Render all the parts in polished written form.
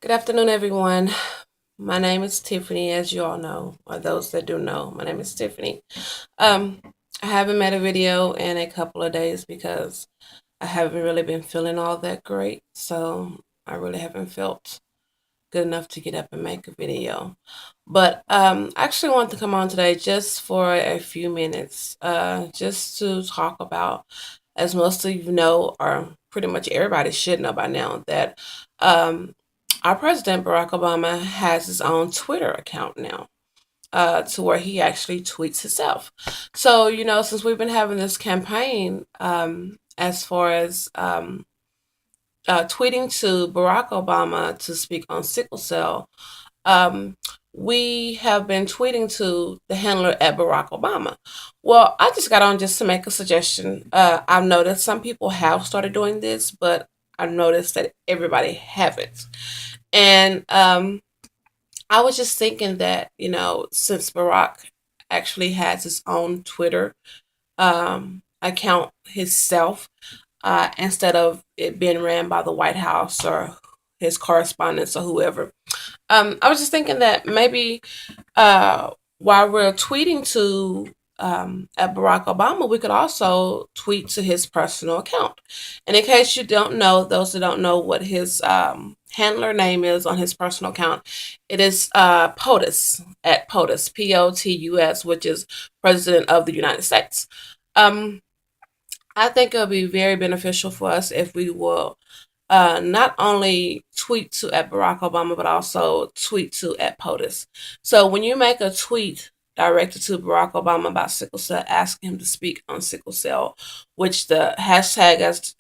Good afternoon, everyone. My name is Tiffany, as you all know, or those that do know. My name is Tiffany. Um, I haven't made a video in a couple of days because I haven't really been feeling all that great. So I really haven't felt good enough to get up and make a video. But I actually want to come on today just for a few minutes, just to talk about, as most of you know, or pretty much everybody should know by now, that um, our president Barack Obama has his own Twitter account now. To where he actually tweets himself. So, since we've been having this campaign as far as tweeting to Barack Obama to speak on sickle cell, um, we have been tweeting to the handler at Barack Obama. Well, I just got on just to make a suggestion. I've noticed some people have started doing this, but I've noticed that everybody haven't. And I was just thinking that, since Barack actually has his own Twitter account himself, instead of it being ran by the White House or his correspondents or whoever. I was just thinking that maybe while we're tweeting to at Barack Obama, we could also tweet to his personal account. And in case you don't know, those that don't know what his handler name is on his personal account, it is POTUS, at POTUS, POTUS, which is President of the United States. Um, I think it'll be very beneficial for us if we will not only tweet to at Barack Obama, but also tweet to at POTUS. So when you make a tweet directed to Barack Obama about sickle cell, asking him to speak on sickle cell, which the hashtag, as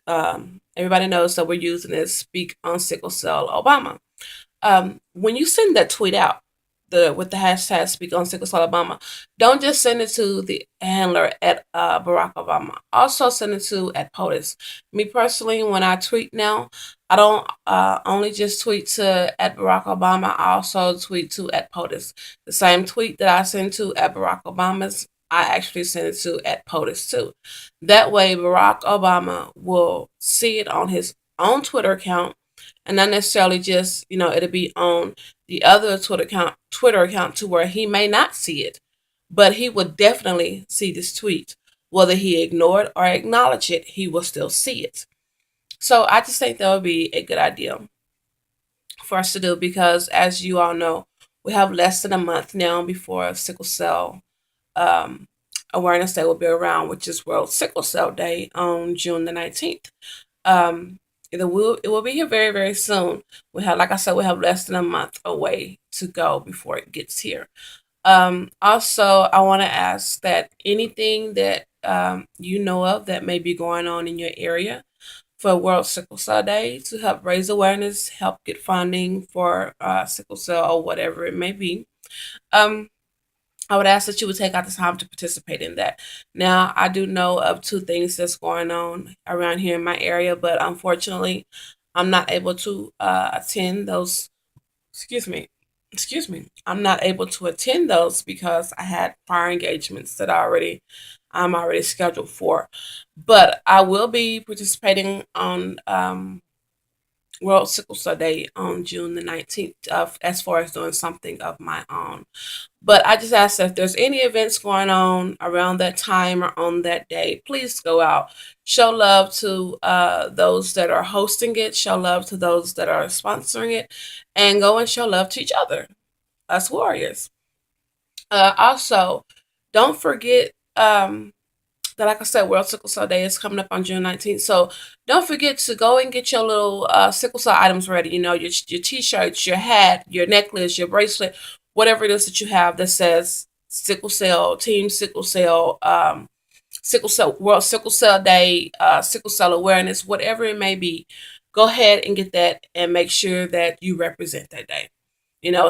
everybody knows that we're using, is Speak on Sickle Cell Obama. When you send that tweet out, with the hashtag Speak on Sickle Cell Obama, don't just send it to the handler at Barack Obama. Also send it to at POTUS. Me personally, when I tweet now, I don't only just tweet to at Barack Obama. I also tweet to at POTUS. The same tweet that I send to at Barack Obama's, I actually send it to at POTUS too. That way, Barack Obama will see it on his own Twitter account, and not necessarily just, it'll be on the other Twitter account to where he may not see it, but he will definitely see this tweet. Whether he ignore it or acknowledge it, he will still see it. So I just think that would be a good idea for us to do because, as you all know, we have less than a month now before Sickle Cell um, Awareness Day will be around, which is World Sickle Cell Day on June the 19th. Um, it will be here very, very soon. Like I said, we have less than a month away to go before it gets here. Also, I want to ask that anything that you know of that may be going on in your area for World Sickle Cell Day to help raise awareness, help get funding for sickle cell or whatever it may be. Um, I would ask that you would take out the time to participate in that. Now, I do know of two things that's going on around here in my area, but unfortunately, I'm not able to attend those. Excuse me. Excuse me. I'm not able to attend those because I had prior engagements that I'm already scheduled for. But I will be participating on World Sickle Cell Day on June the 19th, as far as doing something of my own. But I just ask that if there's any events going on around that time or on that day, please go out. Show love to those that are hosting it, show love to those that are sponsoring it, and go and show love to each other, us warriors. Also, don't forget that, like I said, World Sickle Cell Day is coming up on June 19th. So don't forget to go and get your little sickle cell items ready. Your t-shirts, your hat, your necklace, your bracelet, whatever it is that you have that says sickle cell, team sickle cell, sickle cell, World Sickle Cell Day, sickle cell awareness, whatever it may be. Go ahead and get that and make sure that you represent that day.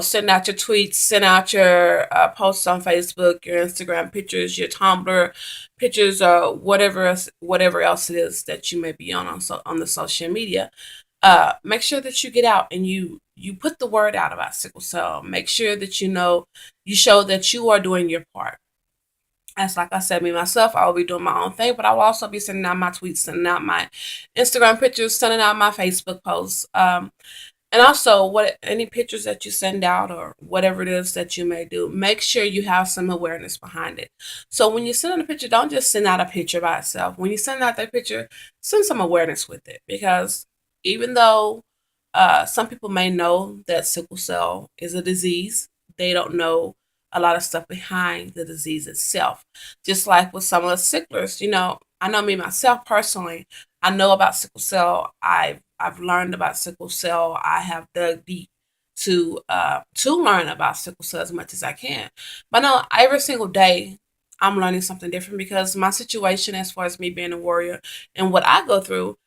Send out your tweets, send out your posts on Facebook, your Instagram pictures, your Tumblr pictures, or whatever else it is that you may be on the social media. Make sure that you get out and you put the word out about sickle cell. Make sure that you show that you are doing your part. As like I said, me myself, I will be doing my own thing, but I will also be sending out my tweets, sending out my Instagram pictures, sending out my Facebook posts. And also, what any pictures that you send out or whatever it is that you may do, make sure you have some awareness behind it. So when you send out a picture, don't just send out a picture by itself. When you send out that picture, send some awareness with it, because even though some people may know that sickle cell is a disease, they don't know a lot of stuff behind the disease itself. Just like with some of the sicklers, I know me myself personally. I know about sickle cell. I've learned about sickle cell. I have dug deep to learn about sickle cell as much as I can. But no, every single day I'm learning something different, because my situation, as far as me being a warrior and what I go through,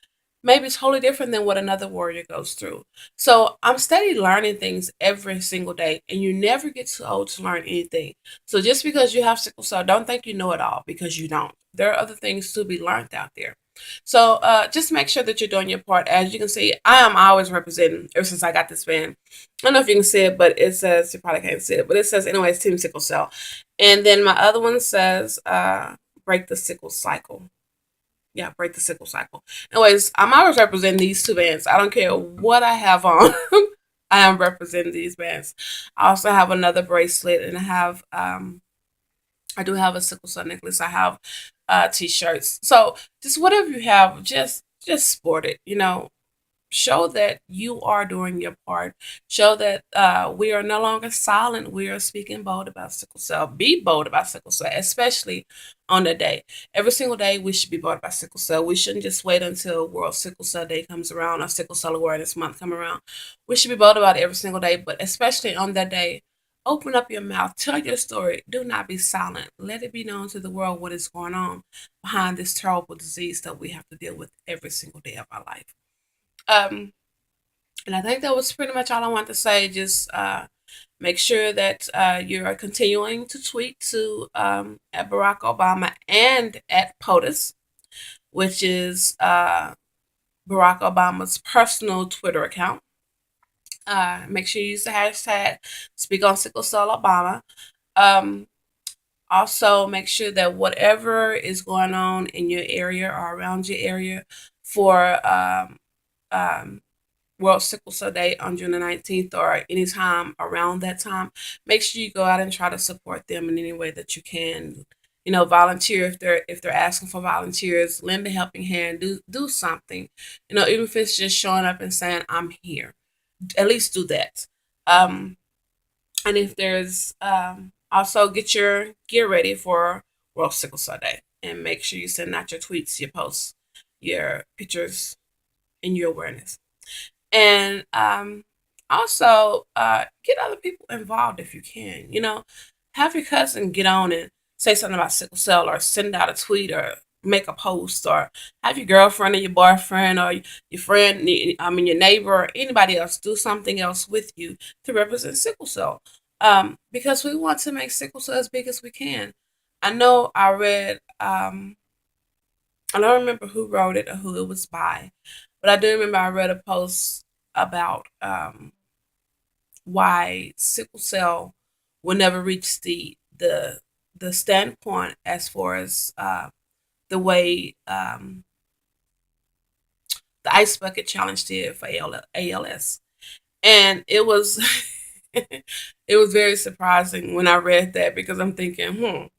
maybe totally different than what another warrior goes through. So I'm steady learning things every single day, and you never get too old to learn anything. So just because you have sickle cell, don't think you know it all, because you don't. There are other things to be learned out there. So just make sure that you're doing your part. As you can see, I am always representing ever since I got this band. I don't know if you can see it, but it says, you probably can't see it, but it says, anyways, Team Sickle Cell. And then my other one says, break the sickle cycle. Yeah, break the sickle cycle. Anyways, I'm always representing these two bands. I don't care what I have on. I am representing these bands. I also have another bracelet, and I do have a sickle cell necklace. I have t-shirts. So just whatever you have, just sport it. Show that you are doing your part. Show that we are no longer silent. We are speaking bold about sickle cell. Be bold about sickle cell, especially on the day. Every single day, we should be bold about sickle cell. We shouldn't just wait until World Sickle Cell Day comes around or Sickle Cell Awareness Month come around. We should be bold about it every single day, but especially on that day, open up your mouth. Tell your story. Do not be silent. Let it be known to the world what is going on behind this terrible disease that we have to deal with every single day of our life. Um, and I think that was pretty much all I want to say. Just make sure that you are continuing to tweet to at Barack Obama and at POTUS, which is Barack Obama's personal Twitter account. Make sure you use the hashtag Speak on Sickle Cell Obama. Um, Also, make sure that whatever is going on in your area or around your area for um, World Sickle Cell Day on June the 19th or anytime around that time, make sure you go out and try to support them in any way that you can. Volunteer if they're asking for volunteers, lend a helping hand, do something. Even if it's just showing up and saying, I'm here. At least do that. And if there's also get your gear ready for World Sickle Cell Day, and make sure you send out your tweets, your posts, your pictures, and your awareness. And also get other people involved if you can. Have your cousin get on and say something about sickle cell, or send out a tweet, or make a post, or have your girlfriend or your boyfriend or your friend, your neighbor, or anybody else do something else with you to represent sickle cell. Because we want to make sickle cell as big as we can. I know I read, I don't remember who wrote it or who it was by, but I do remember I read a post about why sickle cell will never reach the standpoint as far as the way the ice bucket challenge did for ALS, and it was it was very surprising when I read that, because I'm thinking,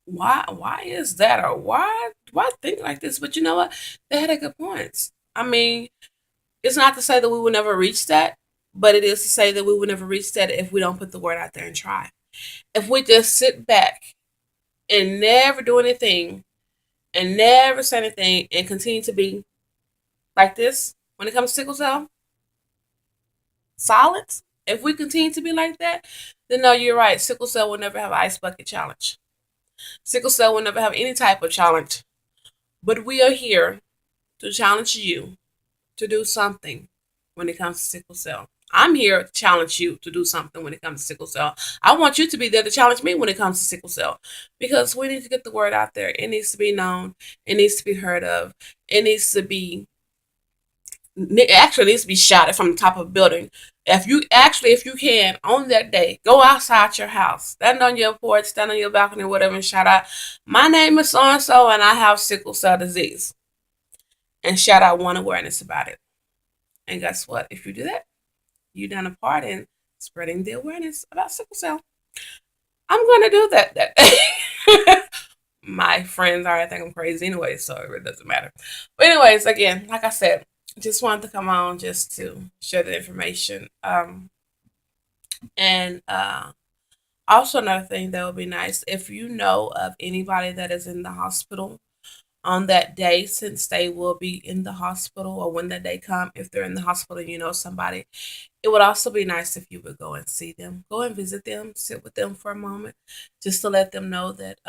why is that, or why think like this? But you know what? They had a good points. I mean, it's not to say that we will never reach that, but it is to say that we will never reach that if we don't put the word out there and try. If we just sit back and never do anything and never say anything and continue to be like this when it comes to sickle cell, silence. If we continue to be like that, then no, you're right. Sickle cell will never have an ice bucket challenge. Sickle cell will never have any type of challenge. But we are here to challenge you to do something when it comes to sickle cell. I'm here to challenge you to do something when it comes to sickle cell. I want you to be there to challenge me when it comes to sickle cell, because we need to get the word out there. It needs to be known. It needs to be heard of. It needs to be actually needs to be shouted from the top of a building. If you can, on that day, go outside your house, stand on your porch, stand on your balcony, whatever, and shout out, "My name is so and so, and I have sickle cell disease," and shout out one awareness about it. And guess what? If you do that, you've done a part in spreading the awareness about sickle cell. I'm going to do that. My friends already think I'm crazy anyway, so it really doesn't matter. But anyways, again, like I said, just wanted to come on just to share the information. And also another thing that would be nice if you know of anybody that is in the hospital on that day, since they will be in the hospital, or when that day come, if they're in the hospital, you know somebody, it would also be nice if you would go and see them, go and visit them, sit with them for a moment, just to let them know that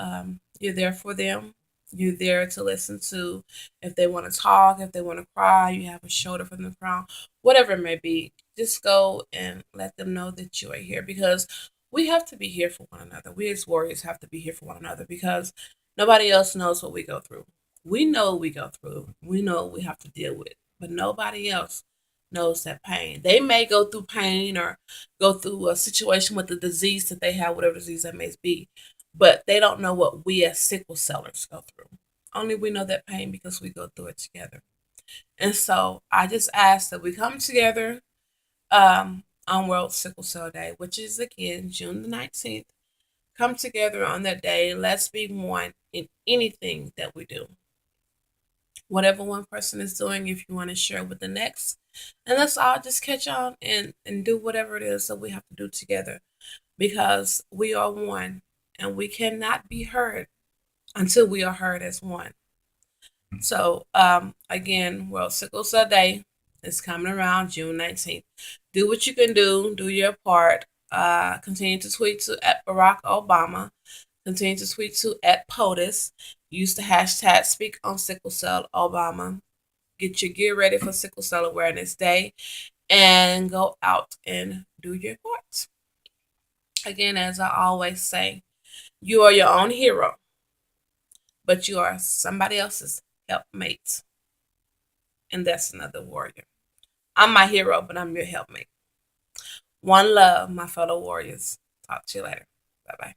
you're there for them. You're there to listen to if they want to talk, if they want to cry, you have a shoulder for them to cry, whatever it may be. Just go and let them know that you are here, because we have to be here for one another. We as warriors have to be here for one another, because nobody else knows what we go through. We know what we go through. We know what we have to deal with, but nobody else knows that pain. They may go through pain or go through a situation with the disease that they have, whatever disease that may be, but they don't know what we as sickle sellers go through. Only we know that pain because we go through it together. And so I just ask that we come together on World Sickle Cell Day, which is again June the 19th. Come together on that day. Let's be one in anything that we do. Whatever one person is doing, if you want to share with the next, and let's all just catch on and do whatever it is that we have to do together, because we are one and we cannot be heard until we are heard as one. So again, World Sickle Cell Day is coming around June 19th. Do what you can do your part. Continue to tweet to at Barack Obama. Continue to tweet to at POTUS. Use the hashtag Speak on Sickle Cell Obama. Get your gear ready for Sickle Cell Awareness Day and go out and do your part. Again, as I always say, you are your own hero, but you are somebody else's helpmate. And that's another warrior. I'm my hero, but I'm your helpmate. One love, my fellow warriors. Talk to you later. Bye bye.